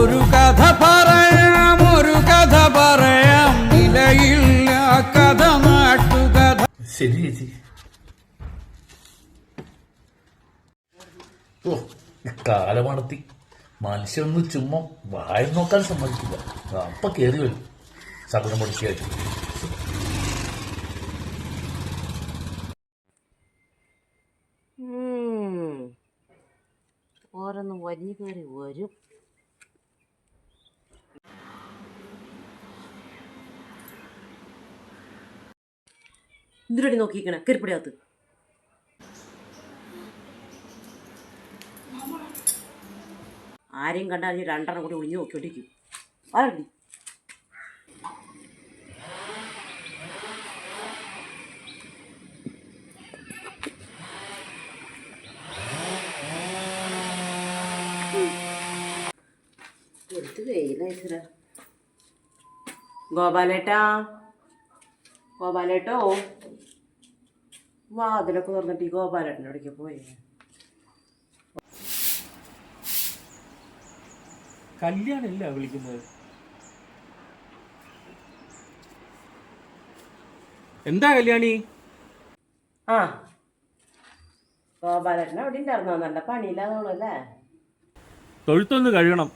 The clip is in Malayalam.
ഒരു കഥ പറയാം, ഒരു കഥ പറയാം, നിലയില്ല കഥ നാട്ടുകഥ. ശരി ചേച്ചി. ഓ കാലമണത്തി മനുഷ്യനൊന്ന് ചുമ്മാ വായ നോക്കാൻ സമ്മതിക്കില്ല. അപ്പൊ കേറി വരും ശബ്ദം പൊടിക്കായിട്ട്. ഓരോന്നും വലിഞ്ഞു കയറി വരും. എന്തിനടി നോക്കിക്കണേ കരുപ്പിടിയകത്ത്? ആരെയും കണ്ടാൽ നീ രണ്ടെണ്ണം കൂടി ഒളിഞ്ഞു നോക്കിക്കൊണ്ടിരിക്കും. ആരടി എടുത്ത് വെയിലയച്ചരാ. ഗോപാലേട്ടാ, ഗോപാലേട്ടോ, വാതിലൊക്കെ തുറന്നിട്ട് ഈ ഗോപാലേട്ടൻ്റെ അവിടേക്ക് പോയി. കല്യാണില്ല വിളിക്കുന്നത്. എന്താ കല്യാണി? ആ ഗോപാലേട്ടൻ അവിടെ ഉണ്ടായിരുന്നോ? നല്ല പണിയില്ലാതോളല്ലേ? തൊഴുത്തൊന്ന് കഴുകണം.